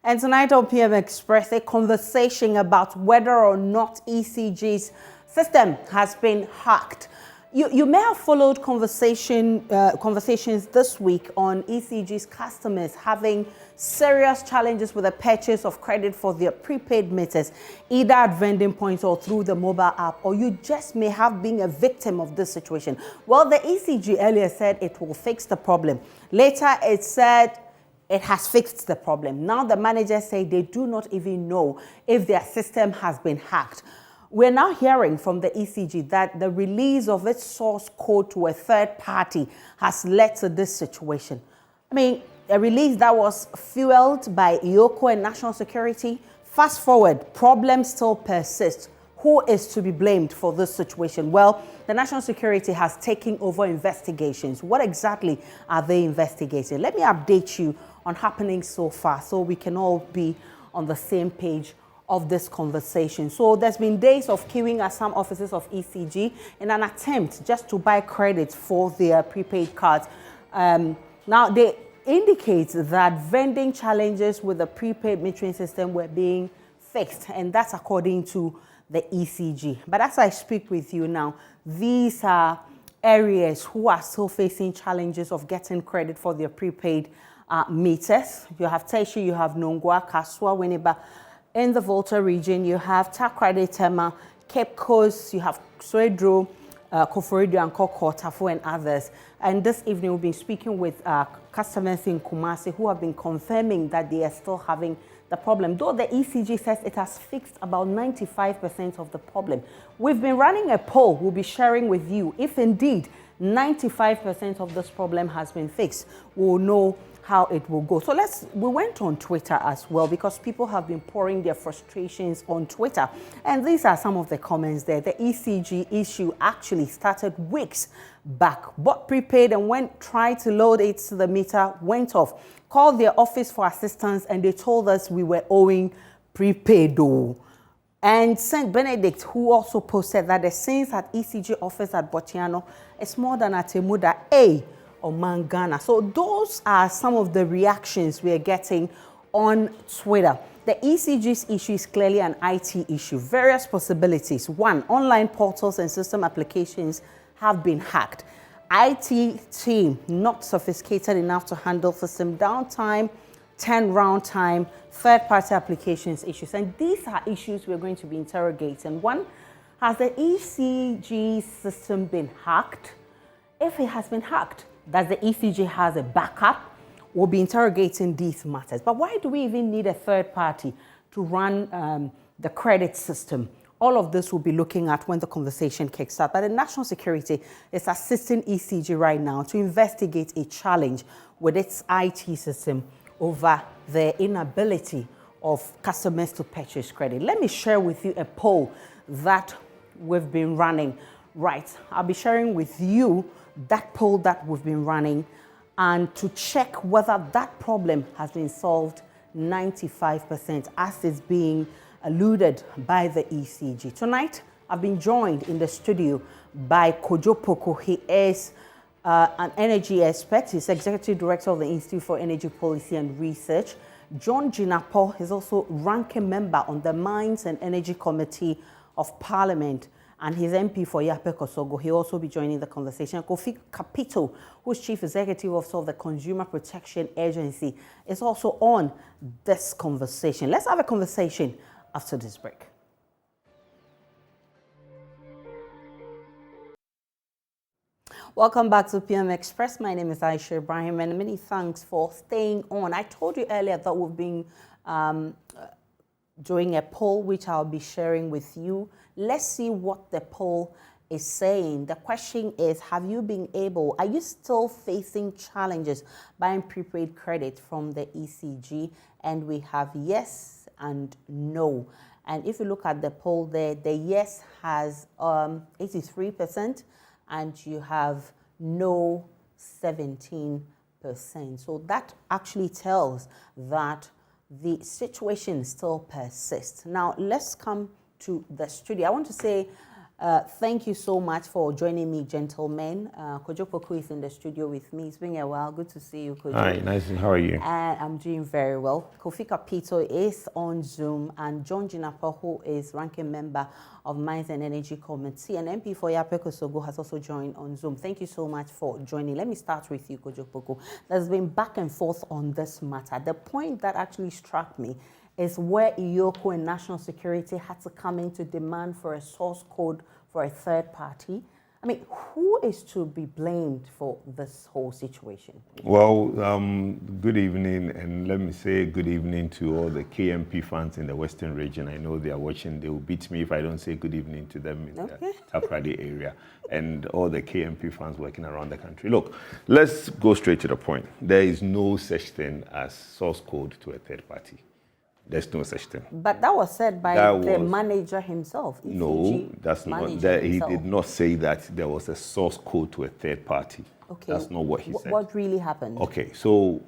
And tonight on PM Express, a conversation about whether or not ECG's system has been hacked. You may have followed conversations this week on ECG's customers having serious challenges with the purchase of credit for their prepaid meters, either at vending points or through the mobile app, or you just may have been a victim of this situation. Well, the ECG earlier said it will fix the problem. Later, it said it has fixed the problem. Now the managers say they do not even know if their system has been hacked. We're now hearing from the ECG that the release of its source code to a third party has led to this situation. I mean, a release that was fueled by IOCO and national security. Fast forward, problems still persist. Who is to be blamed for this situation? Well, the national security has taken over investigations. What exactly are they investigating? Let me update you on happenings so far so we can all be on the same page of this conversation. So there's been days of queuing at some offices of ECG in an attempt just to buy credit for their prepaid cards. Now they indicate that vending challenges with the prepaid metering system were being fixed, and that's according to the ECG. But as I speak with you now, these are areas who are still facing challenges of getting credit for their prepaid meters. You have Teshi, you have Nongwa, Kaswa, Winneba. In the Volta region, you have Takrade, Tema, Cape Coast, you have Swedro, Koforido, and Koko, Tafo, and others. And this evening, we'll be speaking with customers in Kumasi who have been confirming that they are still having the problem. Though the ECG says it has fixed about 95% of the problem. We've been running a poll we'll be sharing with you. If indeed 95% of this problem has been fixed, we'll know how it will go. So we went on Twitter as well because people have been pouring their frustrations on Twitter. And these are some of the comments there. The ECG issue actually started weeks back. Bought prepaid and when tried to load it to the meter, went off. Called their office for assistance and they told us we were owing prepaid though. And St. Benedict, who also posted that the scenes at ECG office at Botiano is more than at Temuda A or Mangana. So those are some of the reactions we are getting on Twitter. The ECG's issue is clearly an IT issue. Various possibilities. One, online portals and system applications have been hacked. IT team not sophisticated enough to handle system downtime, turnaround time, third-party applications issues. And these are issues we're going to be interrogating. One, has the ECG system been hacked? If it has been hacked, does the ECG has a backup? We'll be interrogating these matters. But why do we even need a third party to run the credit system? All of this we'll be looking at when the conversation kicks off. But the national security is assisting ECG right now to investigate a challenge with its IT system over the inability of customers to purchase credit. Let me share with you a poll that we've been running. Right, I'll be sharing with you that poll that we've been running and to check whether that problem has been solved 95% as is being alluded by the ECG. Tonight, I've been joined in the studio by Kojo Poko. He is an energy expert. He's Executive Director of the Institute for Energy Policy and Research. John Jinapo is also ranking member on the Mines and Energy Committee of Parliament, and his MP for Yape Kosogo. He'll also be joining the conversation. Kofi Kapito, who's Chief Executive Officer of the Consumer Protection Agency, is also on this conversation. Let's have a conversation after this break. Welcome back to PM Express. My name is Ayisha Ibrahim, and many thanks for staying on. I told you earlier that we've been doing a poll, which I'll be sharing with you. Let's see what the poll is saying. The question is, are you still facing challenges buying prepaid credit from the ECG? And we have yes and no. And if you look at the poll there, the yes has 83%, and you have no 17%. So that actually tells that the situation still persists. Now, let's come to the studio. I want to say Thank you so much for joining me, gentlemen. Kojo Poku is in the studio with me. It's been a while. Good to see you, Kojo. Hi, nice. How are you? And I'm doing very well. Kofi Kapito is on Zoom, and John Jinapa, who is ranking member of Mines and Energy Committee, and MP for Yapeko Sogo, has also joined on Zoom. Thank you so much for joining. Let me start with you, Kojo Poku. There's been back and forth on this matter. The point that actually struck me is where Iyoko and National Security had to come in to demand for a source code for a third party. I mean, who is to be blamed for this whole situation? Well, good evening, and let me say good evening to all the KMP fans in the Western region. I know they are watching. They will beat me if I don't say good evening to them in the Takoradi area, and all the KMP fans working around the country. Look, let's go straight to the point. There is no such thing as source code to a third party. There's no such thing. But that was said by the manager himself. ECG no, that's not. He did not say that there was a source code to a third party. Okay. That's not what he said. What really happened? Okay, so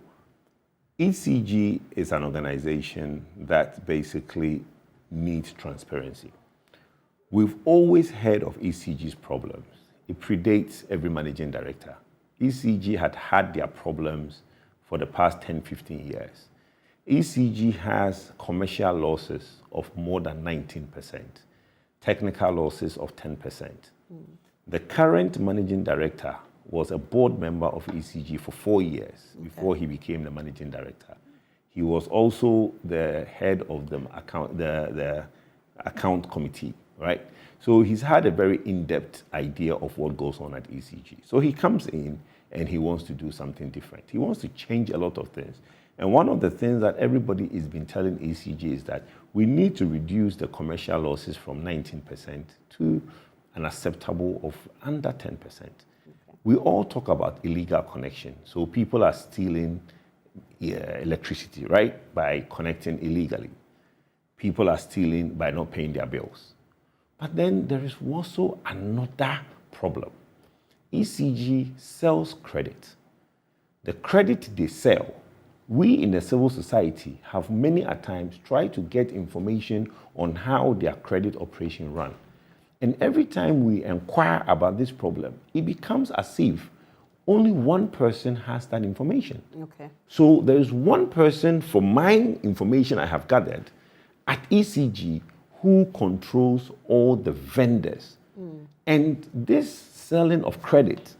ECG is an organization that basically needs transparency. We've always heard of ECG's problems. It predates every managing director. ECG had their problems for the past 10, 15 years. ECG has commercial losses of more than 19%, technical losses of 10%. The current managing director was a board member of ECG for 4 years before he became the managing director. He was also the head of the account committee, right? So he's had a very in-depth idea of what goes on at ECG. So he comes in and he wants to do something different. He wants to change a lot of things. And one of the things that everybody has been telling ECG is that we need to reduce the commercial losses from 19% to an acceptable of under 10%. Okay. We all talk about illegal connection. So people are stealing electricity, right, by connecting illegally. People are stealing by not paying their bills. But then there is also another problem. ECG sells credit. The credit they sell, we in the civil society have many a times tried to get information on how their credit operation run. And every time we inquire about this problem, it becomes as if only one person has that information. Okay. So there is one person, from my information I have gathered, at ECG who controls all the vendors. And this selling of credit,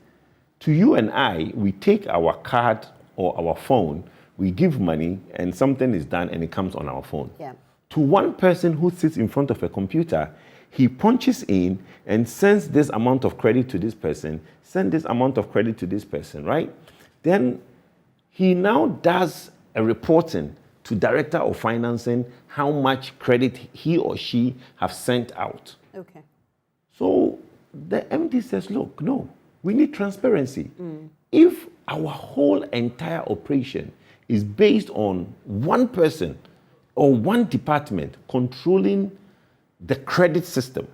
to you and I, we take our card or our phone, we give money and something is done and it comes on our phone. Yeah. To one person who sits in front of a computer, he punches in and sends this amount of credit to this person, send this amount of credit to this person, right? Then he now does a reporting to director of financing how much credit he or she have sent out. Okay. So the MD says, look, no, we need transparency. If our whole entire operation is based on one person or one department controlling the credit system,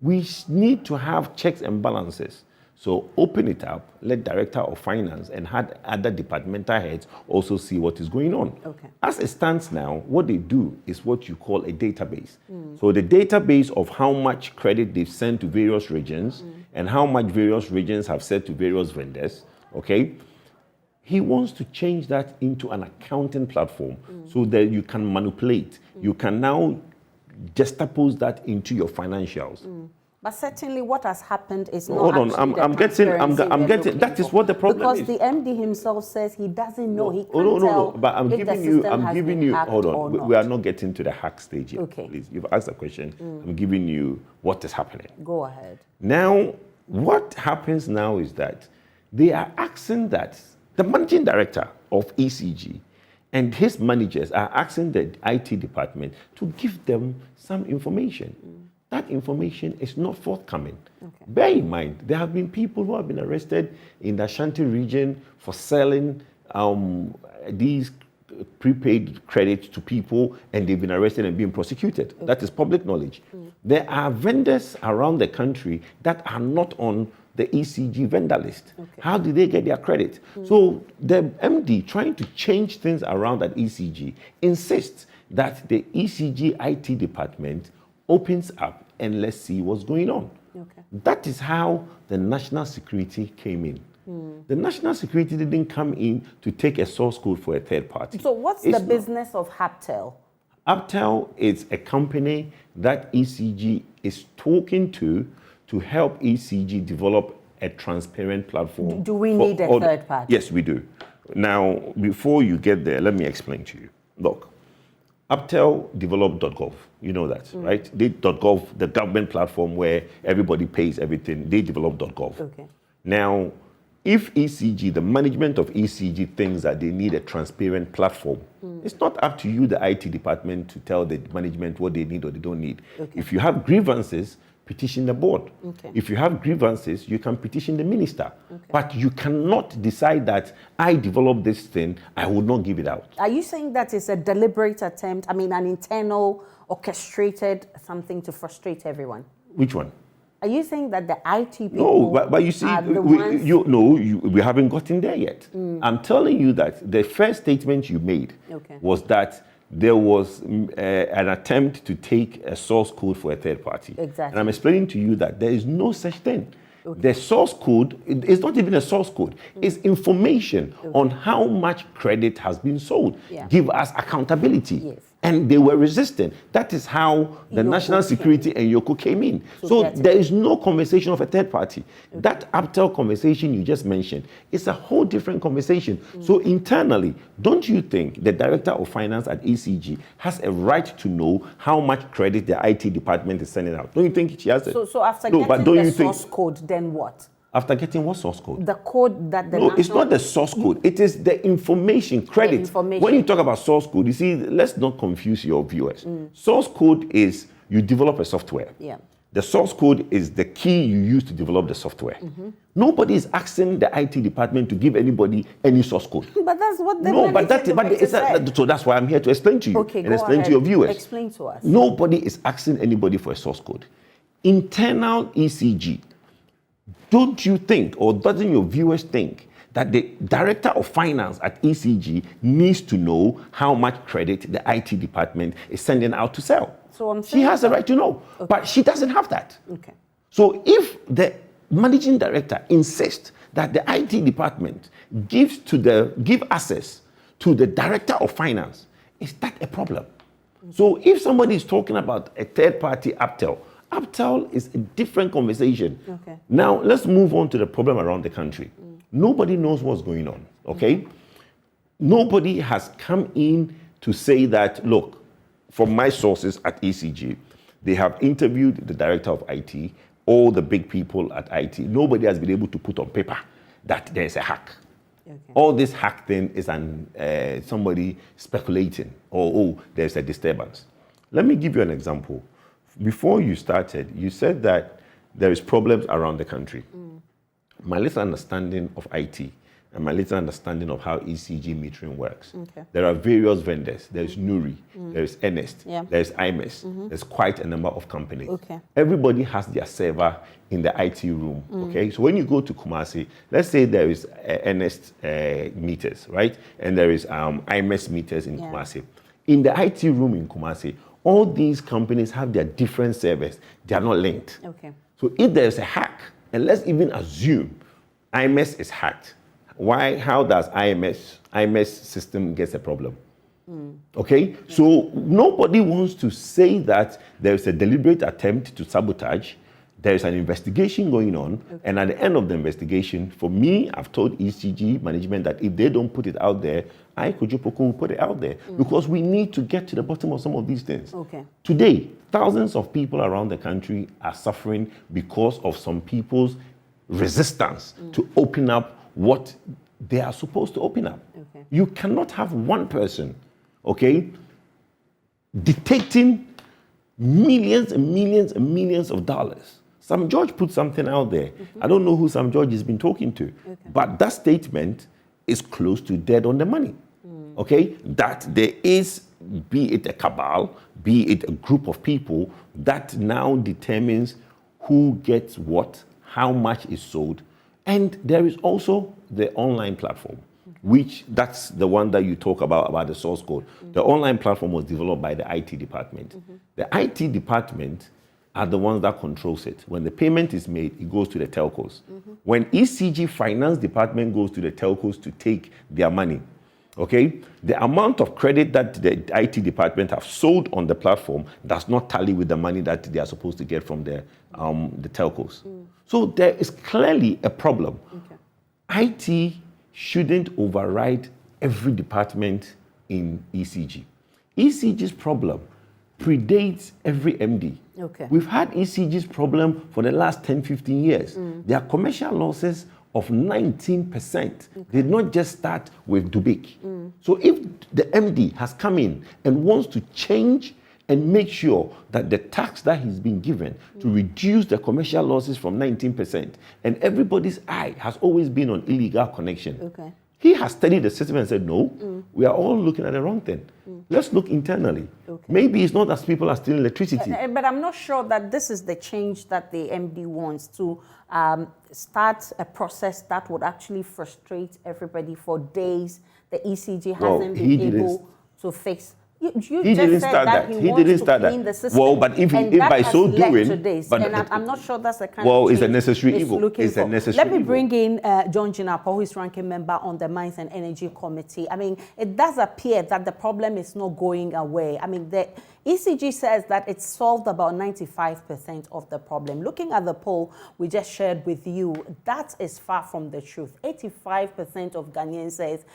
we need to have checks and balances. So open it up, let director of finance and other departmental heads also see what is going on. Okay. As it stands now, what they do is what you call a database. So the database of how much credit they've sent to various regions and how much various regions have sent to various vendors, okay? He wants to change that into an accounting platform so that you can manipulate. You can now juxtapose that into your financials. But certainly what has happened is not Hold on, I'm getting, that is what the problem is. Because the MD himself says he doesn't know, he can't tell. But I'm giving you, hold on, we are not getting to the hack stage yet. Okay. Please, you've asked a question, I'm giving you what is happening. Go ahead. Now, what happens now is that they are asking that the managing director of ECG and his managers are asking the IT department to give them some information. That information is not forthcoming. Okay. Bear in mind, there have been people who have been arrested in the Ashanti region for selling these prepaid credits to people, and they've been arrested and being prosecuted. Okay. That is public knowledge. There are vendors around the country that are not on the ECG vendor list. Okay. How do they get their credit? So the MD, trying to change things around at ECG, insists that the ECG IT department opens up and let's see what's going on. Okay. That is how the national security came in. The national security didn't come in to take a source code for a third party. So what's the business of Haptel? Haptel is a company that ECG is talking to help ECG develop a transparent platform. Do we need a third party? Yes, we do. Now, before you get there, let me explain to you. Look, Haptel developed .gov. You know that, right? They .gov, the government platform where everybody pays everything, they developed .gov. Okay. Now, if ECG, the management of ECG thinks that they need a transparent platform, it's not up to you, the IT department, to tell the management what they need or they don't need. Okay. If you have grievances, petition the board. Okay. If you have grievances, you can petition the minister. Okay. But you cannot decide that I developed this thing, I will not give it out. Are you saying that it's a deliberate attempt, an internal, orchestrated something to frustrate everyone? Which one? Are you saying that the IT people but you see, ones... we haven't gotten there yet. I'm telling you that the first statement you made was that there was an attempt to take a source code for a third party. Exactly. And I'm explaining to you that there is no such thing. The source code is not even a source code. It's information on how much credit has been sold. Yeah. Give us accountability. Yes. And they were resistant. That is how the national security and Yoko came in. So there is no conversation of a third party. That Haptel conversation you just mentioned is a whole different conversation. So internally, don't you think the director of finance at ECG has a right to know how much credit the IT department is sending out? Don't you think she has it? So after getting the source code, then what? After getting what source code? The code that the No, it's not the source code. It is the information, credit. The information. When you talk about source code, you see, let's not confuse your viewers. Source code is you develop a software. Yeah. The source code is the key you use to develop the software. Nobody is asking the IT department to give anybody any source code. But that's what the so that's why I'm here to explain to you and explain to your viewers. Explain to us. Nobody is asking anybody for a source code. Internal ECG. Don't you think, or doesn't your viewers think, that the director of finance at ECG needs to know how much credit the IT department is sending out to sell? So I'm saying she has the right to know, but she doesn't have that. Okay. So if the managing director insists that the IT department give access to the director of finance, is that a problem? So if somebody is talking about a third party Haptel is a different conversation. Okay. Now, let's move on to the problem around the country. Nobody knows what's going on, okay? Nobody has come in to say that, look, from my sources at ECG, they have interviewed the director of IT, all the big people at IT. Nobody has been able to put on paper that there's a hack. Okay. All this hack thing is somebody speculating, or there's a disturbance. Let me give you an example. Before you started, you said that there is problems around the country. My little understanding of IT and my little understanding of how ECG metering works. Okay. There are various vendors. There's Nuri, there's Ernest, there's IMES, there's quite a number of companies. Okay. Everybody has their server in the IT room, okay? So when you go to Kumasi, let's say there is Ernest meters, right? And there is IMES meters in Kumasi. In the IT room in Kumasi, all these companies have their different servers. They are not linked. Okay. So if there's a hack, and let's even assume IMS is hacked, how does IMS system gets a problem? Okay? So nobody wants to say that there's a deliberate attempt to sabotage. There's an investigation going on, and at the end of the investigation, for me, I've told ECG management that if they don't put it out there, I, Kujupoko, will put it out there, because we need to get to the bottom of some of these things. Okay. Today, thousands of people around the country are suffering because of some people's resistance to open up what they are supposed to open up. Okay. You cannot have one person, okay, dictating millions and millions and millions of dollars. Sam George put something out there. I don't know who Sam George has been talking to, but that statement is close to dead on the money. Okay? That there is, be it a cabal, be it a group of people, that now determines who gets what, how much is sold. And there is also the online platform, which that's the one that you talk about the source code. The online platform was developed by the IT department. The IT department are the ones that controls it. When the payment is made, it goes to the telcos. When ECG finance department goes to the telcos to take their money, okay, the amount of credit that the IT department have sold on the platform does not tally with the money that they are supposed to get from the telcos. So there is clearly a problem. IT shouldn't override every department in ECG. ECG's problem predates every MD. We've had ECG's problem for the last 10, 15 years. There are commercial losses of 19%. Did not just start with Dubik. So if the MD has come in and wants to change and make sure that the tax that he's been given to reduce the commercial losses from 19%, and everybody's eye has always been on illegal connection. He has studied the system and said, no, we are all looking at the wrong thing. Let's look internally. Maybe it's not as people are stealing electricity. But I'm not sure that this is the change that the MD wants to start a process that would actually frustrate everybody for days. The ECG hasn't been able to fix. You He just didn't said start that that. he He wants didn't to start clean that. the system. Well, but if by so doing, but I'm not sure that's the kind well, of it's a change necessary he's evil. looking It's for. a necessary Let me evil. bring in John Jinapa, who is ranking member on the Mines and Energy Committee. I mean, it does appear that the problem is not going away. I mean, the ECG says that it's solved about 95% of the problem. Looking at the poll we just shared with you, that is far from the truth. 85% of Ghanaians says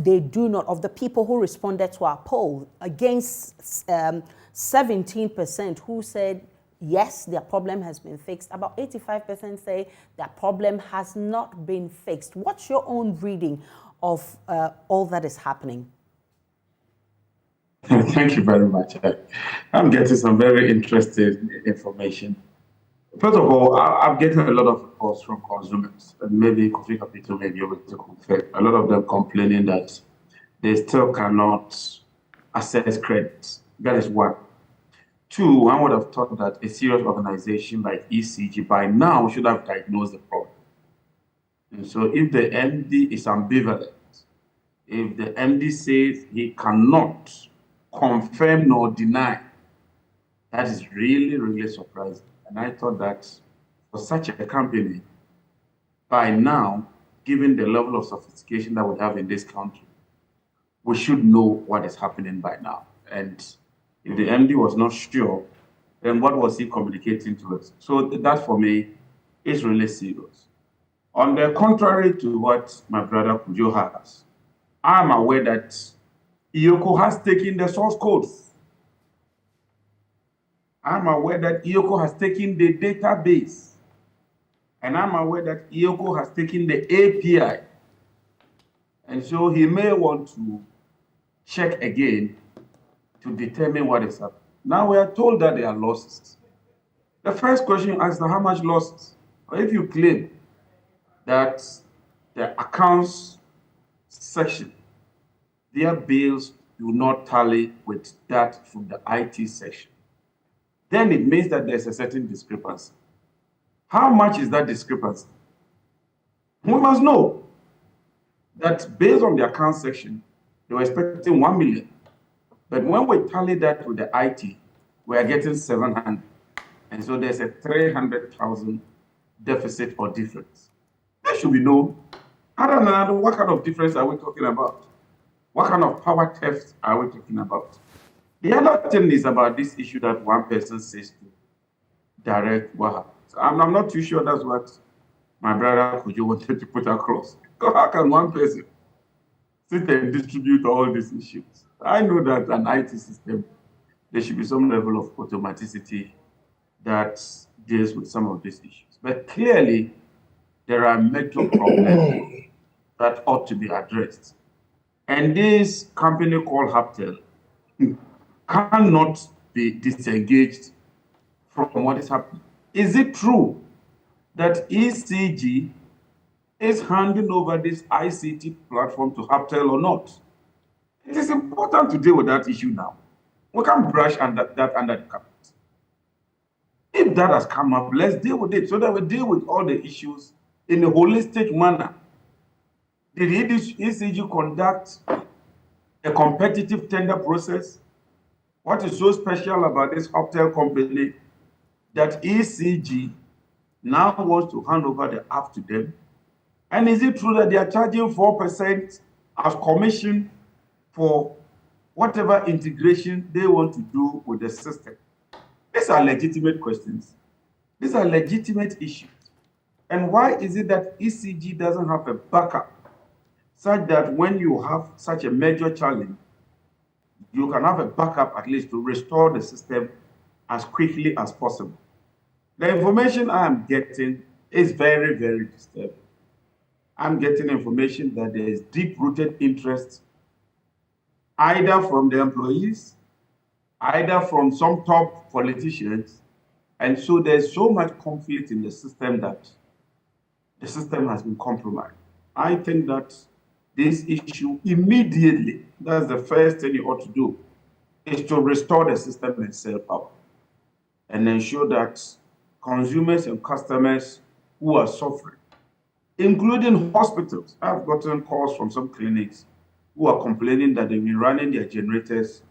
they do not, of the people who responded to our poll, against 17% who said yes, their problem has been fixed. About 85% say their problem has not been fixed. What's your own reading of all that is happening? Thank you very much. I'm getting some very interesting information. First of all, I'm getting a lot of reports from consumers, and maybe Kofi Capital may be able to confirm. A lot of them complaining that they still cannot access credit. That is one. Two, one would have thought that a serious organization like ECG by now should have diagnosed the problem. And so if the MD is ambivalent, if the MD says he cannot confirm nor deny, that is really, really surprising. And I thought that for such a company, by now, given the level of sophistication that we have in this country, we should know what is happening by now. And if the MD was not sure, then what was he communicating to us? So that for me is really serious. On the contrary to what my brother Kujo has, I'm aware that IOCO has taken the source codes. I'm aware that IOCO has taken the database. And I'm aware that IOCO has taken the API. And so he may want to check again to determine what is happening. Now we are told that there are losses. The first question you ask is how much losses? Or if you claim that the accounts section, their bills do not tally with that from the IT section, then it means that there's a certain discrepancy. How much is that discrepancy? We must know that based on the account section, they were expecting 1 million. But when we tally that with the IT, we are getting 700. And so there's a 300,000 deficit or difference. That should be known. Other than that, what kind of difference are we talking about? What kind of power theft are we talking about? The other thing is about this issue that one person says to direct what happens. I'm not too sure that's what my brother Kujo wanted to put across. How can one person sit and distribute all these issues? I know that an IT system, there should be some level of automaticity that deals with some of these issues. But clearly, there are major problems that ought to be addressed. And this company called Haptel cannot be disengaged from what is happening. Is it true that ECG is handing over this ICT platform to Haptel or not? It is important to deal with that issue now. We can't brush that under the carpet. If that has come up, let's deal with it so that we deal with all the issues in a holistic manner. Did ECG conduct a competitive tender process? What is so special about this Haptel company that ECG now wants to hand over the app to them? And is it true that they are charging 4% as commission for whatever integration they want to do with the system? These are legitimate questions. These are legitimate issues. And why is it that ECG doesn't have a backup such that when you have such a major challenge, you can have a backup at least to restore the system as quickly as possible? The information I am getting is very, very disturbing. I'm getting information that there is deep-rooted interest either from the employees, either from some top politicians, and so there's so much conflict in the system that the system has been compromised. I think that this issue immediately, that's the first thing you ought to do, is to restore the system itself up and ensure that consumers and customers who are suffering, including hospitals. I've gotten calls from some clinics who are complaining that they've been running their generators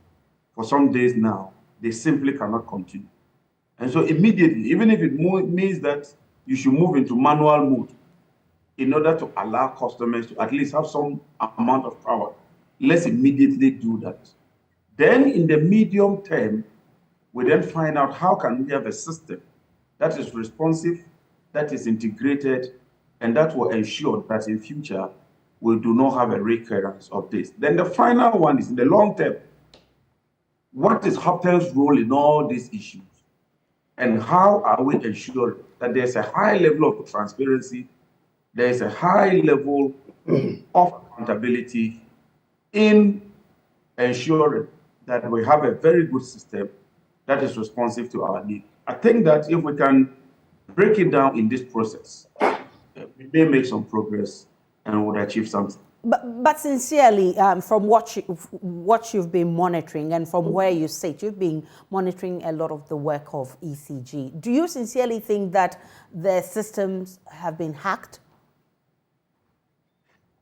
for some days now. They simply cannot continue. And so immediately, even if it means that you should move into manual mode in order to allow customers to at least have some amount of power, let's immediately do that. Then in the medium term, we then find out how can we have a system that is responsive, that is integrated, and that will ensure that in future, we do not have a recurrence of this. Then the final one is in the long term. What is HAPTEL's role in all these issues? And how are we ensuring that there's a high level of transparency, there's a high level of accountability in ensuring that we have a very good system that is responsive to our needs? I think that if we can break it down in this process, we may make some progress and would achieve something. But sincerely, from what you've been monitoring and from where you sit, you've been monitoring a lot of the work of ECG. Do you sincerely think that the systems have been hacked?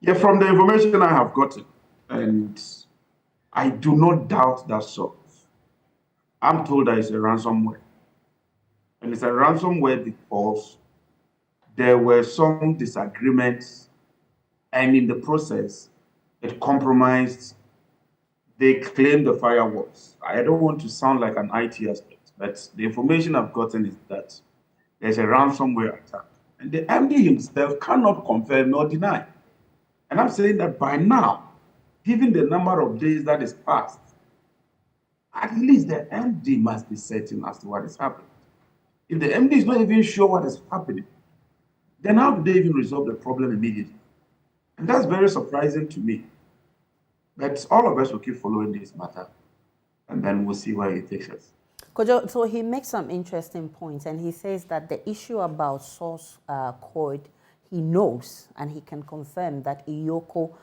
Yeah, from the information I have gotten, and I do not doubt that source. I'm told that it's a ransomware. And it's a ransomware because there were some disagreements, and in the process, it compromised. They claimed the firewalls. I don't want to sound like an IT expert, but the information I've gotten is that there's a ransomware attack. And the MD himself cannot confirm nor deny. And I'm saying that by now, given the number of days that is passed, at least the MD must be certain as to what is happening. If the MD is not even sure what is happening, then how do they even resolve the problem immediately? And that's very surprising to me. But all of us will keep following this matter, and then we'll see where it takes us. Kojo, so he makes some interesting points, and he says that the issue about source code, he knows, and he can confirm that IOCO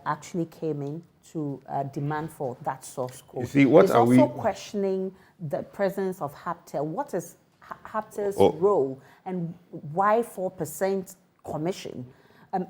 actually came in to demand for that source code. You see, what He's are also we questioning the presence of HAPTEL. What is HAPTEL's role, and why 4% commission?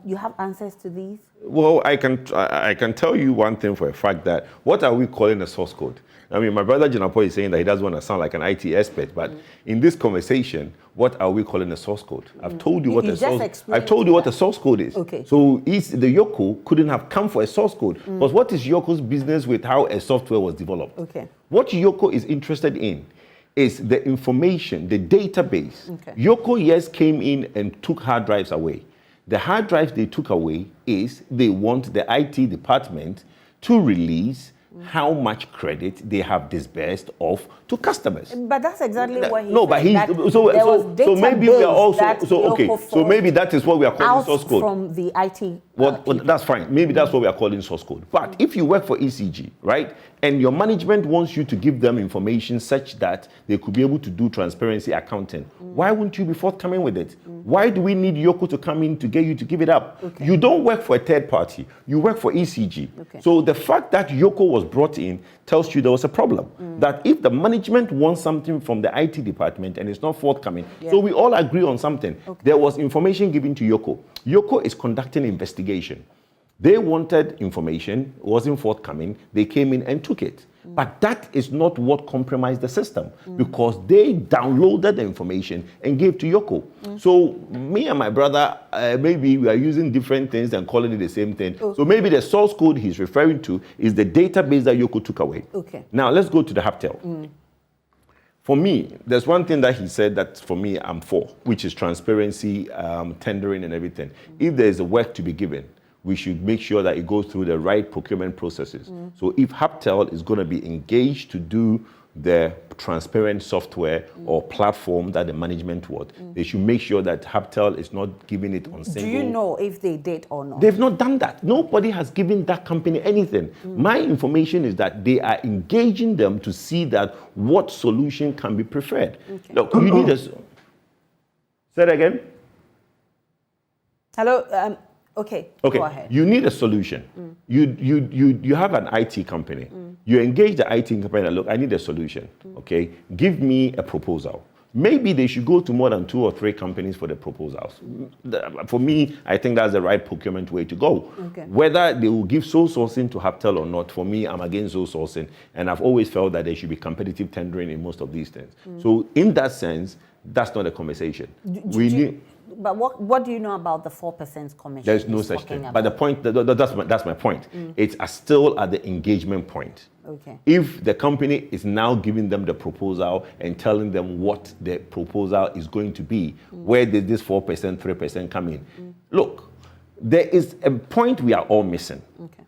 You have answers to these? Well, I can tell you one thing for a fact, that what are we calling a source code? I mean, my brother Jinapo is saying that he doesn't want to sound like an IT expert, but in this conversation, what are we calling a source code? I've told you what a source code is. Okay. So the Yoko couldn't have come for a source code. Because what is Yoko's business with how a software was developed? Okay. What Yoko is interested in is the information, the database. Okay. Yoko, yes, came in and took hard drives away. The hard drives they took away is they want the IT department to release how much credit they have disbursed off to customers. But that's exactly what he no, said. but he's so maybe we are also so maybe that is what we are calling source code from the IT. Well, that's fine. Maybe that's what we are calling source code. But if you work for ECG, right, and your management wants you to give them information such that they could be able to do transparency accounting, why wouldn't you be forthcoming with it? Why do we need Yoko to come in to get you to give it up? Okay. You don't work for a third party. You work for ECG. Okay. So the fact that Yoko was brought in tells you there was a problem. That if the management wants something from the IT department and it's not forthcoming, so we all agree on something. Okay. There was information given to Yoko. Yoko is conducting investigation. They wanted information, it wasn't forthcoming, they came in and took it. But that is not what compromised the system, because they downloaded the information and gave to Yoko. So me and my brother, maybe we are using different things and calling it the same thing. So maybe the source code he's referring to is the database that Yoko took away. Okay. Now let's go to the Haptel. For me, there's one thing that he said that for me I'm for, which is transparency, tendering and everything. If there is a work to be given, we should make sure that it goes through the right procurement processes. So if Haptel is going to be engaged to do the transparent software or platform that the management want, they should make sure that Haptel is not giving it on single. Do you know if they did or not? They've not done that. Nobody has given that company anything. My information is that they are engaging them to see that what solution can be preferred. Okay. Look, you need a... Say that again? Hello? Okay, go ahead. You need a solution. You have an IT company. You engage the IT company and look, I need a solution. Okay, give me a proposal. Maybe they should go to more than 2 or 3 companies for the proposals. For me, I think that's the right procurement way to go. Okay. Whether they will give sole sourcing to Haptel or not, for me, I'm against sole sourcing. And I've always felt that there should be competitive tendering in most of these things. So in that sense, that's not a conversation. But what do you know about the 4% commission? There's no such thing. But the point, that's my point. It's still at the engagement point. Okay. If the company is now giving them the proposal and telling them what the proposal is going to be, where did this 4%, 3% come in? Look, there is a point we are all missing. Okay.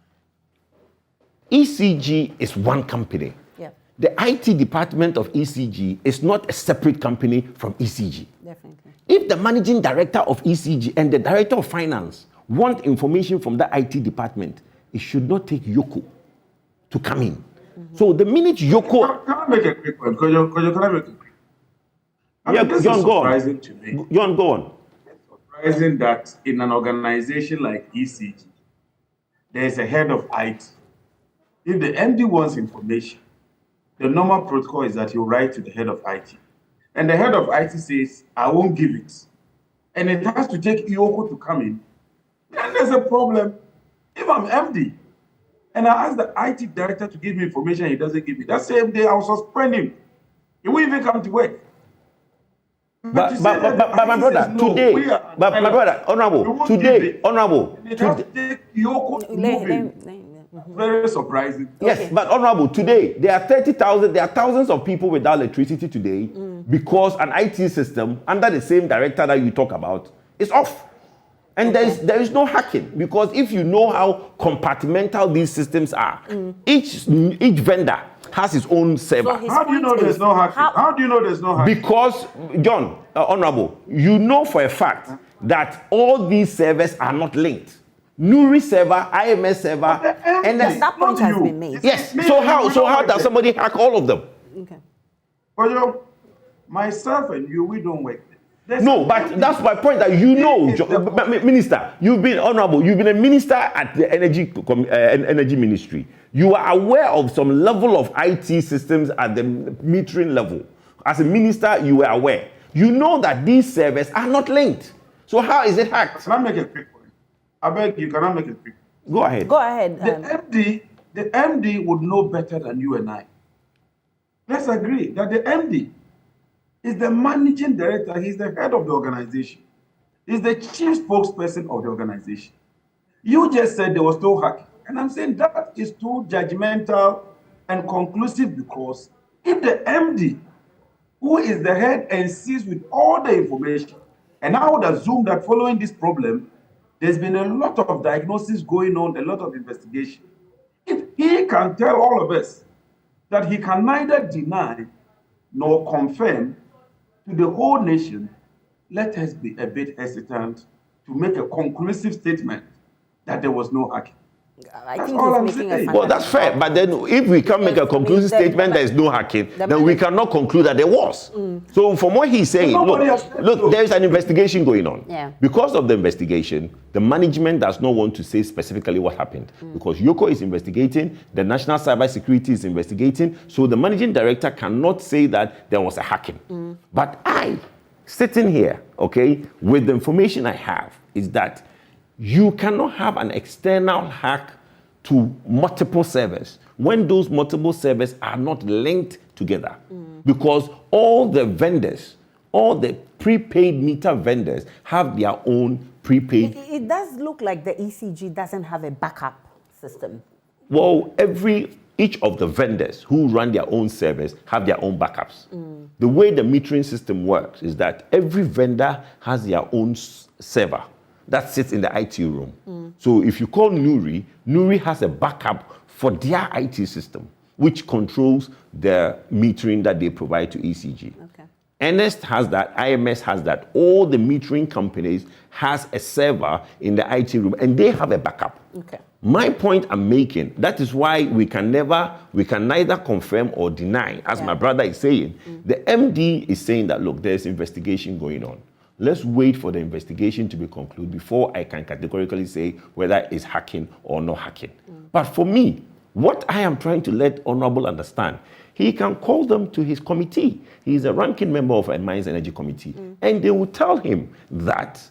ECG is one company. Yeah. The IT department of ECG is not a separate company from ECG. Definitely. If the managing director of ECG and the director of finance want information from the IT department, it should not take Yoko to come in. So the minute Yoko... Can I make a quick point? Can I make a quick point? Yeah, this John, is go on. surprising to me. John, go on. It's surprising that in an organization like ECG, there is a head of IT. If the MD wants information, the normal protocol is that you write to the head of IT. And the head of IT says, I won't give it. And it has to take Yoko to come in. Then there's a problem. If I'm MD, and I ask the IT director to give me information, he doesn't give me. That same day, I'll suspend him. He won't even come to work. But my brother, today, but my brother, honorable, today, honorable. It has to take Yoko to move in. Very surprising. Yes, okay. But honorable, today, there are 30,000, there are thousands of people without electricity today because an IT system under the same director that you talk about is off. And there is no hacking, because if you know how compartmental these systems are, each vendor has his own server. So how do you know there's no hacking? How do you know there's no hacking? Because, John, honorable, you know for a fact that all these servers are not linked. Nuri server, IMS server, and that point has been made. Yes. So how does somebody hack all of them? Okay. Well, myself and you, we don't work. No, but that's my point, that you know, Minister, you've been honorable, you've been a minister at the energy ministry. You are aware of some level of IT systems at the metering level. As a minister, you were aware. You know that these servers are not linked. So how is it hacked? Can I make a quick point? I beg you, can I make it quick? Go ahead. Go ahead. The MD would know better than you and I. Let's agree that the MD is the managing director. He's the head of the organization. He's the chief spokesperson of the organization. You just said there was no hacking. And I'm saying that is too judgmental and conclusive, because if the MD, who is the head and sees with all the information, and I would assume that following this problem, there's been a lot of diagnosis going on, a lot of investigation. If he can tell all of us that he can neither deny nor confirm to the whole nation, let us be a bit hesitant to make a conclusive statement that there was no hacking. I think he's making a well, that's fair. But then if we can't make a conclusive statement there is no hacking, then we cannot conclude that there was. So from what he's saying, look, there is an investigation going on. Yeah. Because of the investigation, the management does not want to say specifically what happened. Because Yoko is investigating, the National Cyber Security is investigating, so the managing director cannot say that there was a hacking. But I, sitting here, okay, with the information I have, is that you cannot have an external hack to multiple servers when those multiple servers are not linked together. Because all the vendors, all the prepaid meter vendors have their own prepaid. It does look like the ECG doesn't have a backup system. Well, each of the vendors who run their own servers have their own backups. The way the metering system works is that every vendor has their own server that sits in the IT room. So if you call Nuri, Nuri has a backup for their IT system, which controls the metering that they provide to ECG. Okay. Ernest has that, IMS has that. All the metering companies has a server in the IT room, and they have a backup. Okay. My point I'm making, that is why we can neither confirm or deny, as my brother is saying. The MD is saying that, look, there's investigation going on. Let's wait for the investigation to be concluded before I can categorically say whether it's hacking or not hacking. But for me, what I am trying to let Honorable understand, he can call them to his committee. He's a ranking member of a Mines Energy Committee. And they will tell him that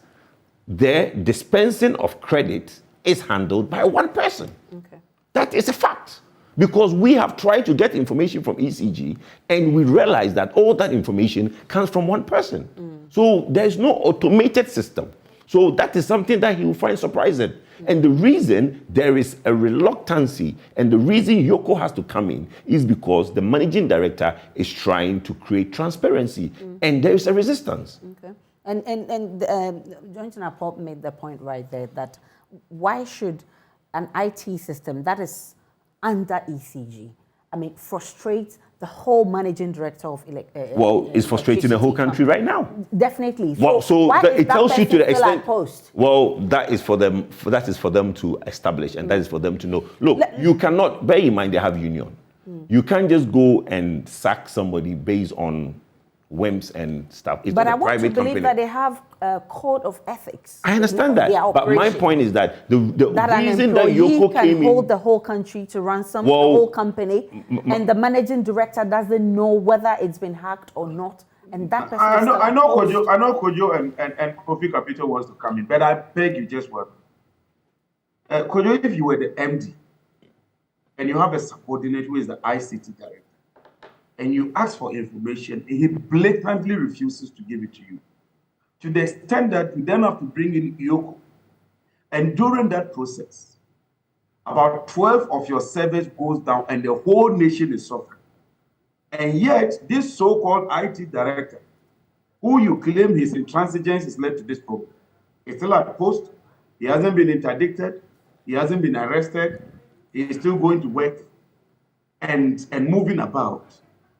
the dispensing of credit is handled by one person. Okay. That is a fact. Because we have tried to get information from ECG and we realize that all that information comes from one person. So there's no automated system. So that is something that he will find surprising. And the reason there is a reluctancy and the reason Yoko has to come in is because the managing director is trying to create transparency and there is a resistance. Okay. And Johnson Apop made the point right there that why should an IT system that is under ECG, frustrate the whole managing director of well, it's frustrating the whole country right now. Definitely. It tells you to the extent. Post? Well, that is for them. That is for them to establish, and that is for them to know. Look, you cannot bear in mind they have union. You can't just go and sack somebody based on whims and stuff. It's But not I a want to private believe company. that they have a code of ethics. I understand that, but my point is that the reason that Yoko can came hold in, the whole country to ransom, the whole company, and the managing director doesn't know whether it's been hacked or not, and that person. I know Kojo and Kofi Kapito wants to come in, but I beg you just one. Kojo, if you were the MD and you have a subordinate who is the ICT director, and you ask for information, he blatantly refuses to give it to you. To the extent that you then have to bring in Yoko. And during that process, about 12 of your servers goes down and the whole nation is suffering. And yet, this so-called IT director, who you claim his intransigence has led to this problem, is still at post. He hasn't been interdicted. He hasn't been arrested. He is still going to work and moving about.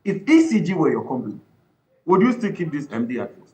If ECG were your company, would you still keep this MD at post?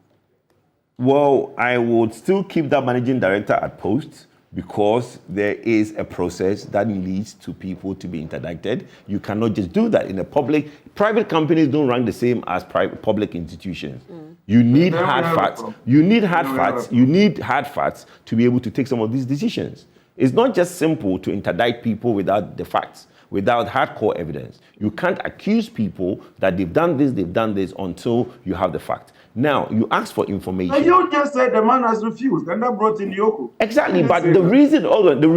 Well, I would still keep that managing director at post because there is a process that leads to people to be interdicted. You cannot just do that in a public. Private companies don't run the same as public institutions. You need hard facts. You need hard facts. You need hard facts to be able to take some of these decisions. It's not just simple to interdict people without the facts, without hardcore evidence. You can't accuse people that they've done this until you have the fact. Now, you ask for information. And you just said the man has refused, and that brought in Yoko. Exactly, but the reason, the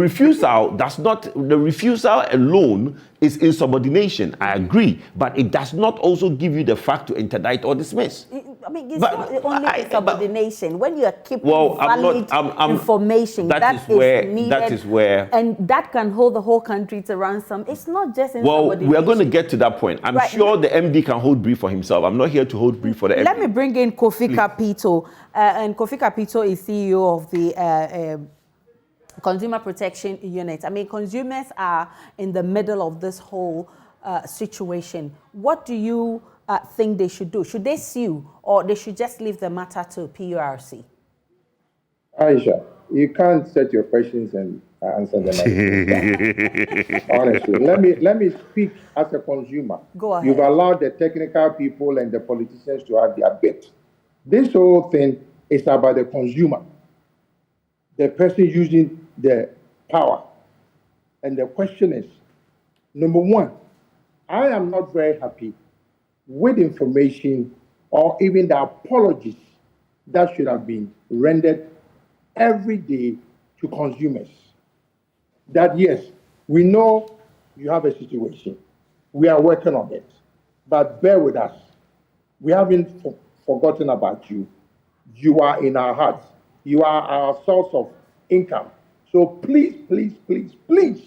refusal alone is insubordination. I agree, but it does not also give you the fact to interdict or dismiss. It's not only insubordination. When you are keeping valid information that is where, and that can hold the whole country to ransom. It's not just insubordination. Well, we are going to get to that point. I'm sure the MD can hold brief for himself. I'm not here to hold brief for the MD. Let me bring in Kofi Kapito. And Kofi Kapito is CEO of the Consumer Protection Unit. Consumers are in the middle of this whole situation. What do you think they should do? Should they sue or they should just leave the matter to PURC? Ayisha, you can't set your questions and answer them. Honestly, let me speak as a consumer. Go ahead. You've allowed the technical people and the politicians to have their bit. This whole thing is about the consumer, the person using the power. And the question is, number one, I am not very happy with information or even the apologies that should have been rendered every day to consumers that yes, we know you have a situation. We are working on it, but bear with us. We haven't forgotten about you. You are in our hearts. You are our source of income. So please, please, please, please,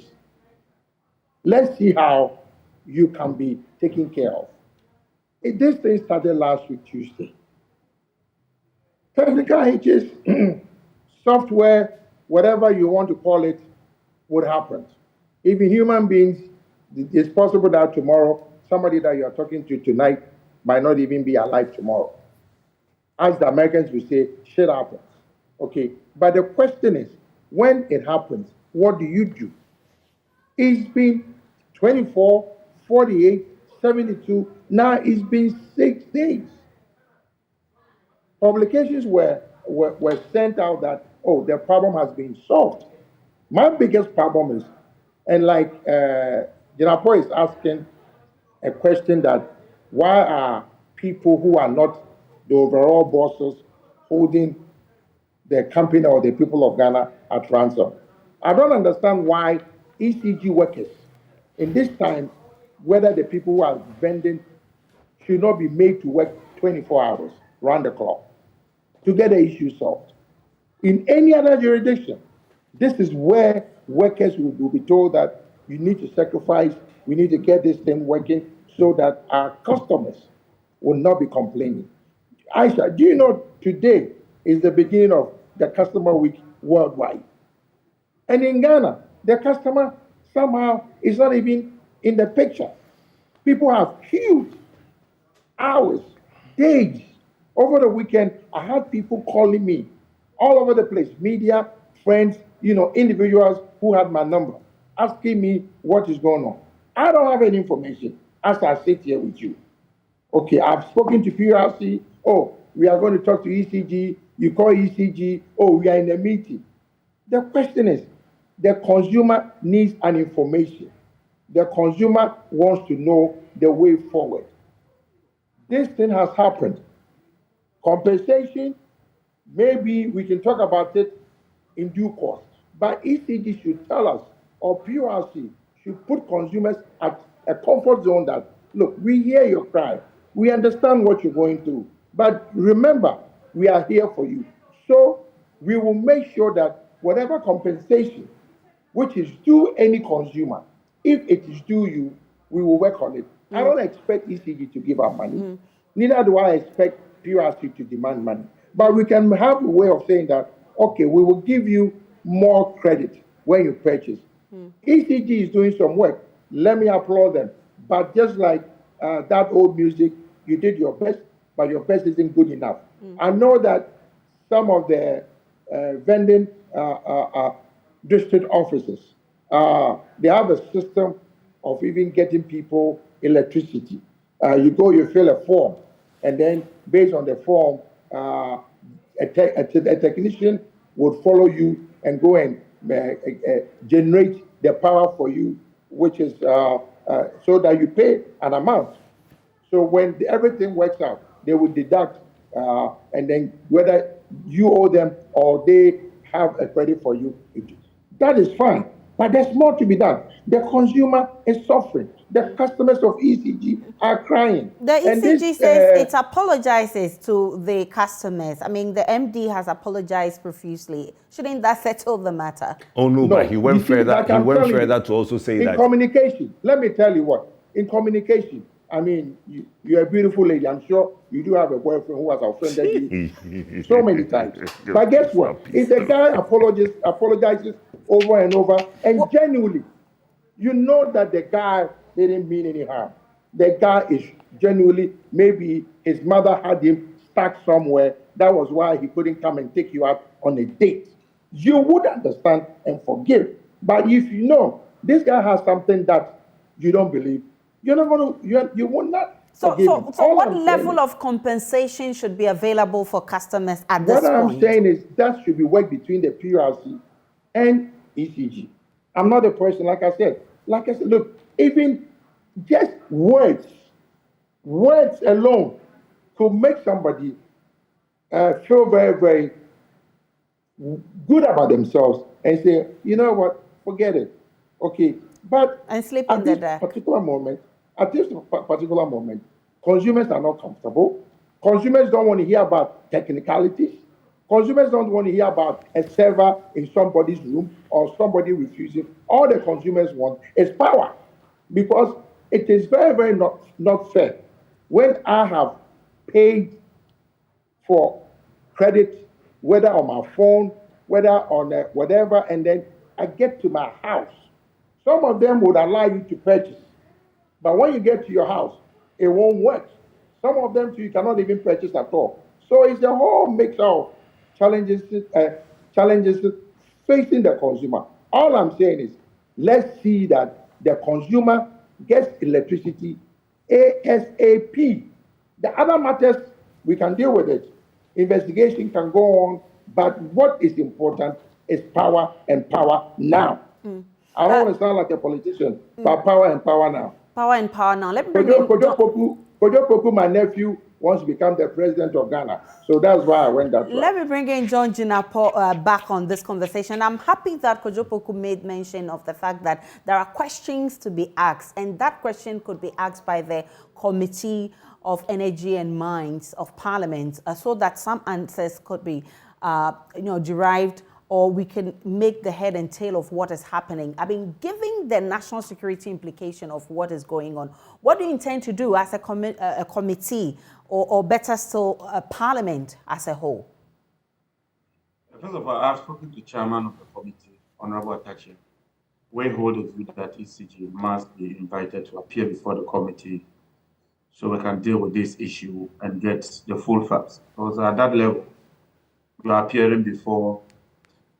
let's see how you can be taken care of. This thing started last week, Tuesday. Technical hitches, software, whatever you want to call it, would happen. Even human beings, it's possible that tomorrow, somebody that you are talking to tonight might not even be alive tomorrow. As the Americans will say, shit happens. Okay, but the question is, when it happens, what do you do? It's been 24, 48, 72, now it's been 6 days. Publications were sent out that, oh, the problem has been solved. My biggest problem is, and like Jinapo is asking a question that why are people who are not the overall bosses holding the company or the people of Ghana at ransom? I don't understand why ECG workers in this time, whether the people who are vending should not be made to work 24 hours round the clock to get the issue solved. In any other jurisdiction, this is where workers will be told that you need to sacrifice, we need to get this thing working so that our customers will not be complaining. Ayisha, do you know today is the beginning of the customer week worldwide? And in Ghana, the customer somehow is not even in the picture. People have huge hours, days. Over the weekend, I had people calling me all over the place, media, friends, individuals who had my number, asking me what is going on. I don't have any information as I sit here with you. Okay, I've spoken to PRC. Oh, we are going to talk to ECG. You call ECG. Oh, we are in a meeting. The question is, the consumer needs an information. The consumer wants to know the way forward. This thing has happened. Compensation, maybe we can talk about it in due course. But ECG should tell us, or PRC should put consumers at a comfort zone that, look, we hear your cry. We understand what you're going through. But remember, we are here for you. So we will make sure that whatever compensation which is due any consumer, if it is due you, we will work on it. I don't expect ECG to give out money. Neither do I expect PRC to demand money. But we can have a way of saying that, okay, we will give you more credit when you purchase. ECG is doing some work. Let me applaud them. But just like that old music, you did your best, but your best isn't good enough. I know that some of the vending district offices, they have a system of even getting people electricity. You go, you fill a form, and then based on the form, a technician would follow you and go and generate the power for you, which is so that you pay an amount. So when everything works out, they will deduct, and then whether you owe them or they have a credit for you, that is fine. But there's more to be done. The consumer is suffering. The customers of ECG are crying. The ECG says it apologizes to the customers. I mean, the MD has apologized profusely. Shouldn't that settle the matter? Oh, no, but he went further. He went further to also say that. In communication, let me tell you what. In communication, I mean, you're a beautiful lady. I'm sure you do have a boyfriend who has offended you so many times. But guess what? If the guy apologizes over and over, and genuinely, you know that the guy didn't mean any harm. The guy is genuinely, maybe his mother had him stuck somewhere. That was why he couldn't come and take you out on a date. You would understand and forgive. But if you know this guy has something that you don't believe, you're not going to, you will not. So what level of compensation should be available for customers at this point? What I'm saying is that should be worked between the PRC and ECG. I'm not a person, like I said, look, even just words alone could make somebody feel very, very good about themselves and say, you know what, forget it. Okay, but And sleep at in the this dark. particular moment, consumers are not comfortable. Consumers don't want to hear about technicalities. Consumers don't want to hear about a server in somebody's room or somebody refusing. All the consumers want is power, because it is very, very not fair when I have paid for credit, whether on my phone, whether on whatever, and then I get to my house. Some of them would allow you to purchase, but when you get to your house, it won't work. Some of them too, you cannot even purchase at all. So it's a whole mix of challenges, challenges facing the consumer. All I'm saying is, let's see that the consumer gets electricity ASAP. The other matters, we can deal with it. Investigation can go on, but what is important is power, and power now. I don't want to sound like a politician, but power and power now. Power and power now. Let me bring in Kojo Poku, my nephew, wants to become the president of Ghana. So that's why I went that way. Let me bring in John Jinapo back on this conversation. I'm happy that Kojo Poku made mention of the fact that there are questions to be asked, and that question could be asked by the Committee of Energy and Mines of Parliament, so that some answers could be derived, or we can make the head and tail of what is happening. I mean, given the national security implication of what is going on, what do you intend to do as a committee, or better still, a Parliament as a whole? First of all, I've spoken to the chairman of the committee, Honorable Atachi. We hold the view that ECG must be invited to appear before the committee so we can deal with this issue and get the full facts. Because at that level, you are appearing before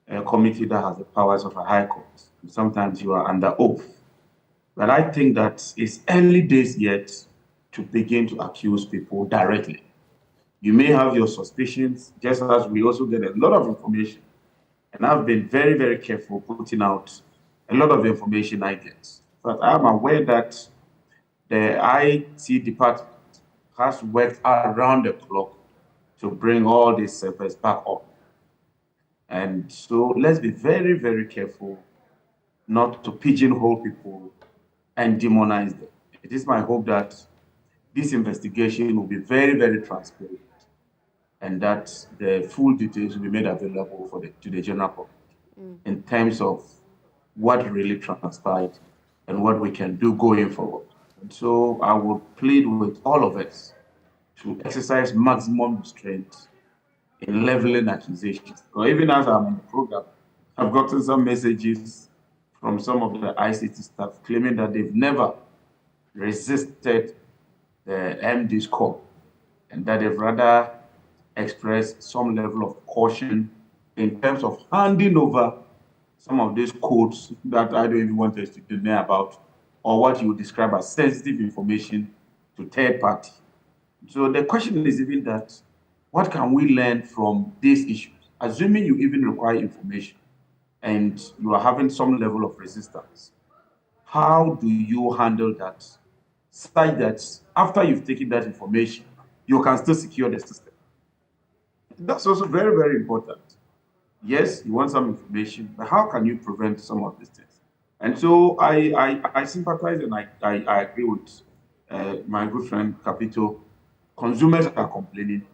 a committee that has the powers of a high court. Sometimes you are under oath. But I think that it's early days yet to begin to accuse people directly. You may have your suspicions, just as we also get a lot of information. And I've been very, very careful putting out a lot of information I get. But I'm aware that the IT department has worked around the clock to bring all these servers back up. And so let's be very, very careful not to pigeonhole people and demonize them. It is my hope that this investigation will be very, very transparent, and that the full details will be made available to the general public in terms of what really transpired and what we can do going forward. And so I will plead with all of us to exercise maximum restraint in leveling accusations. Or even as I'm on the program, I've gotten some messages from some of the ICT staff claiming that they've never resisted the MD's call, and that they've rather expressed some level of caution in terms of handing over some of these codes that I don't even want us to deny about, or what you would describe as sensitive information, to third party. So the question is even that, what can we learn from these issues? Assuming you even require information and you are having some level of resistance, how do you handle that such that after you've taken that information, you can still secure the system? That's also very, very important. Yes, you want some information, but how can you prevent some of these things? And so I sympathize and I agree with my good friend Capito. Consumers are complaining.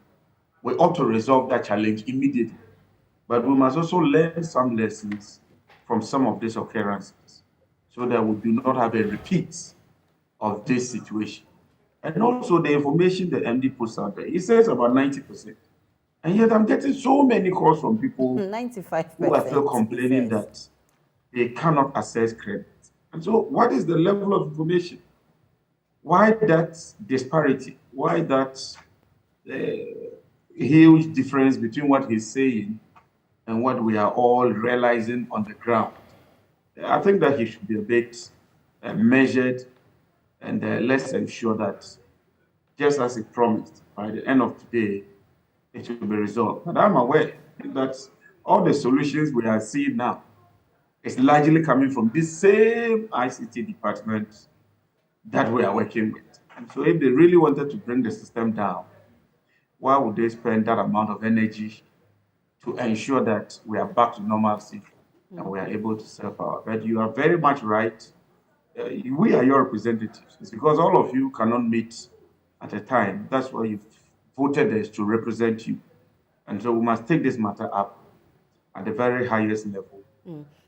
We ought to resolve that challenge immediately. But we must also learn some lessons from some of these occurrences so that we do not have a repeat of this situation. And also the information the MD puts out there, he says about 90%. And yet I'm getting so many calls from people 95% who are still complaining that they cannot access credit. And so what is the level of information? Why that disparity? Why that huge difference between what he's saying and what we are all realizing on the ground? I think that he should be a bit measured, and let's ensure that, just as he promised, by the end of today, it will be resolved. But I'm aware that all the solutions we are seeing now is largely coming from this same ICT department that we are working with. And so if they really wanted to bring the system down, why would they spend that amount of energy to ensure that we are back to normalcy and we are able to sell power. But you are very much right. We are your representatives. It's because all of you cannot meet at a time. That's why you've voted us to represent you. And so we must take this matter up at the very highest level.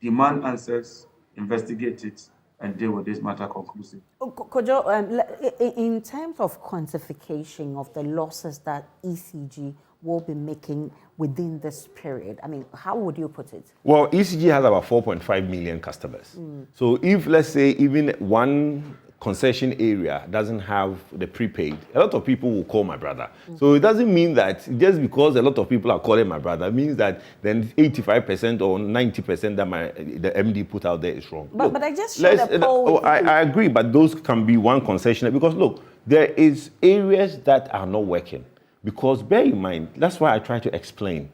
Demand answers, investigate it, and deal with this matter conclusively. Kojo, in terms of quantification of the losses that ECG will be making within this period, I mean, how would you put it? Well, ECG has about 4.5 million customers. So if, let's say, even one concession area doesn't have the prepaid, a lot of people will call my brother. So it doesn't mean that just because a lot of people are calling my brother, it means that then 85% or 90% that the MD put out there is wrong. But I just showed a poll. I agree, but those can be one concession because look, there is areas that are not working. Because bear in mind, that's why I try to explain.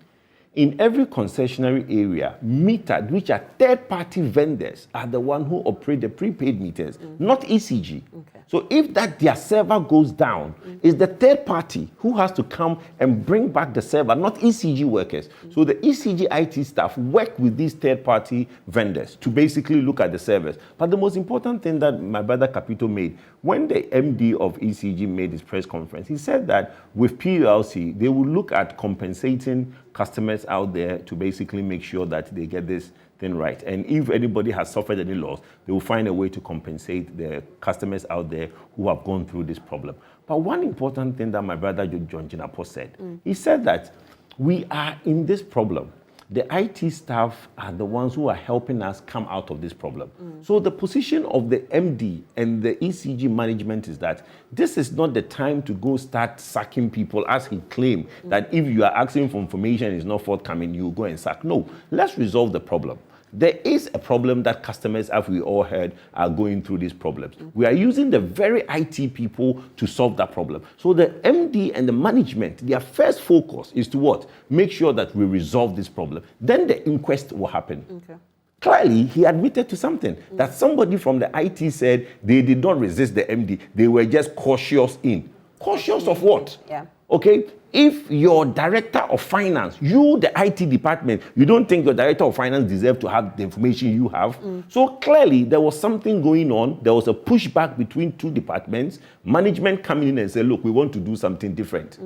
In every concessionary area, metered, which are third-party vendors, are the ones who operate the prepaid meters, not ECG. Okay. So if their server goes down, it's the third party who has to come and bring back the server, not ECG workers. So the ECG IT staff work with these third-party vendors to basically look at the servers. But the most important thing that my brother Capito made, when the MD of ECG made his press conference, he said that with PLC, they will look at compensating customers out there to basically make sure that they get this thing right. And if anybody has suffered any loss, they will find a way to compensate the customers out there who have gone through this problem. But one important thing that my brother John Jinapo said, he said that we are in this problem. The IT staff are the ones who are helping us come out of this problem. So the position of the MD and the ECG management is that this is not the time to go start sacking people as he claimed that if you are asking for information and it's not forthcoming, you go and sack. No, let's resolve the problem. There is a problem that customers, as we all heard, are going through these problems. We are using the very IT people to solve that problem. So the MD and the management, their first focus is to what? Make sure that we resolve this problem. Then the inquest will happen. Okay. Clearly, he admitted to something, that somebody from the IT said they did not resist the MD. They were just cautious in. Cautious of what? Yeah. Okay? If your director of finance, you, the IT department, you don't think your director of finance deserves to have the information you have. So clearly, there was something going on. There was a pushback between two departments. Management coming in and said, look, we want to do something different.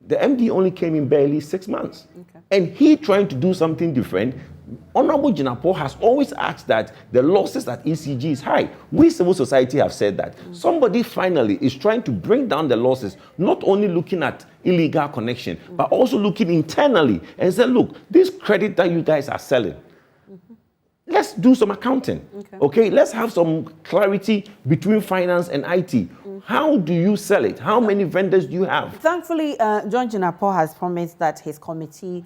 The MD only came in barely 6 months. Okay. And he trying to do something different. Honorable Jinapo has always asked that the losses at ECG is high. We civil society have said that. Somebody finally is trying to bring down the losses, not only looking at illegal connection, but also looking internally and say, look, this credit that you guys are selling, let's do some accounting. Okay, let's have some clarity between finance and IT. How do you sell it? How many vendors do you have? Thankfully, John Jinapo has promised that his committee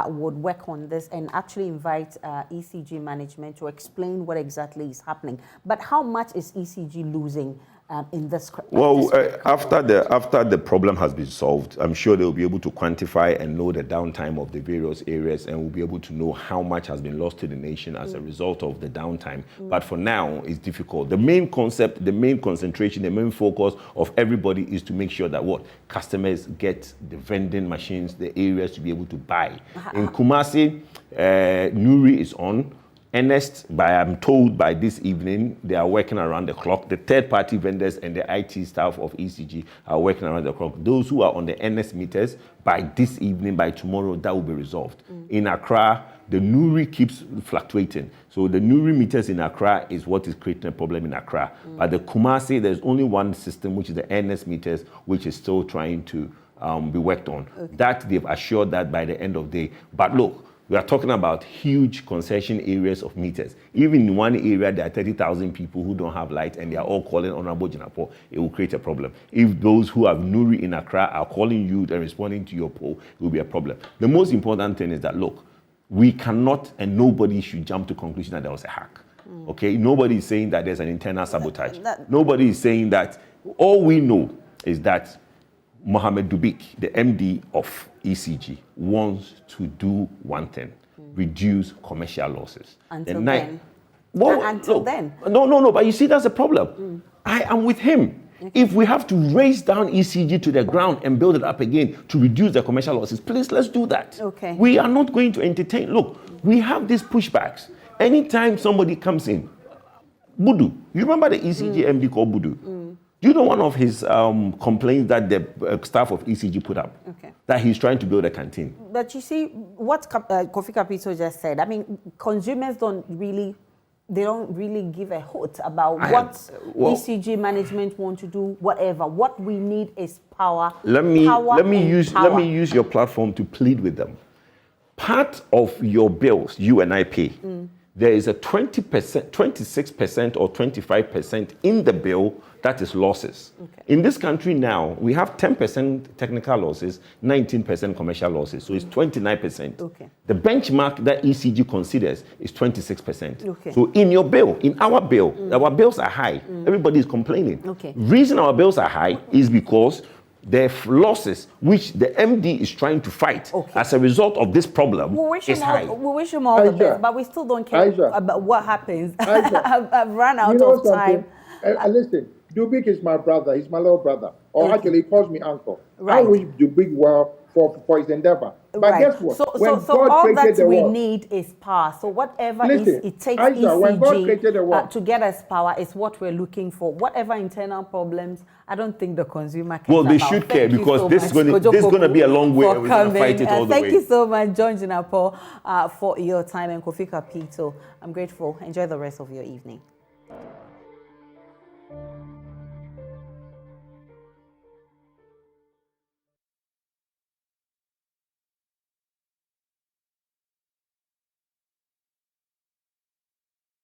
would work on this and actually invite ECG management to explain what exactly is happening. But how much is ECG losing in this? Well, after the problem has been solved, I'm sure they'll be able to quantify and know the downtime of the various areas, and we'll be able to know how much has been lost to the nation as a result of the downtime. But for now, it's difficult. The main concept, the main concentration, the main focus of everybody is to make sure that what customers get the vending machines, the areas to be able to buy. In Kumasi, Nuri is on. Ernest, I'm told by this evening, they are working around the clock. The third-party vendors and the IT staff of ECG are working around the clock. Those who are on the Ernest meters, by this evening, by tomorrow, that will be resolved. In Accra, the Nuri keeps fluctuating. So the Nuri meters in Accra is what is creating a problem in Accra. But the Kumasi, there's only one system, which is the Ernest meters, which is still trying to be worked on. That they've assured that by the end of the day. But look, we are talking about huge concession areas of meters. Even in one area, there are 30,000 people who don't have light and they are all calling Honorable Jinapo. It will create a problem. If those who have Nuri in Accra are calling you and responding to your poll, it will be a problem. The most important thing is that, look, we cannot and nobody should jump to conclusion that there was a hack. Okay? Nobody is saying that there's an internal sabotage. Nobody is saying that. All we know is that Mohamed Dubik, the MD of ECG, wants to do one thing, reduce commercial losses. Until then? Well, until then? No, but you see, that's a problem. I am with him. Okay. If we have to raise down ECG to the ground and build it up again to reduce the commercial losses, please, let's do that. Okay. We are not going to entertain. Look, we have these pushbacks. Anytime somebody comes in, Budu, you remember the ECG MD called Budu? Do you know one of his complaints that the staff of ECG put up? Okay. That he's trying to build a canteen. But you see, what Kofi Kapito just said, I mean, consumers don't really give a hoot about what ECG management want to do, whatever. What we need is power. Let me use your platform to plead with them. Part of your bills you and I pay, there is a 20%, 26% or 25% in the bill that is losses. Okay. In this country now, we have 10% technical losses, 19% commercial losses, so it's 29%. Okay. The benchmark that ECG considers is 26%. Okay. So in your bill, in our bill, our bills are high. Everybody is complaining. Okay. Reason our bills are high is because the losses which the MD is trying to fight as a result of this problem is high. We wish him all the best, but we still don't care about what happens. I've run out of time. Listen, Dubik is my brother. He's my little brother. Or actually, he calls me uncle. Right. I wish Dubik well for his endeavor. But guess what? So all that we need is power. So whatever it takes ECG to get us power is what we're looking for. Whatever internal problems, I don't think the consumer cares Well, they should care because this is going to be a long way and we're going to fight it all the way. Thank you so much, John Jinapo, for your time, and Kofi Kapito. I'm grateful. Enjoy the rest of your evening.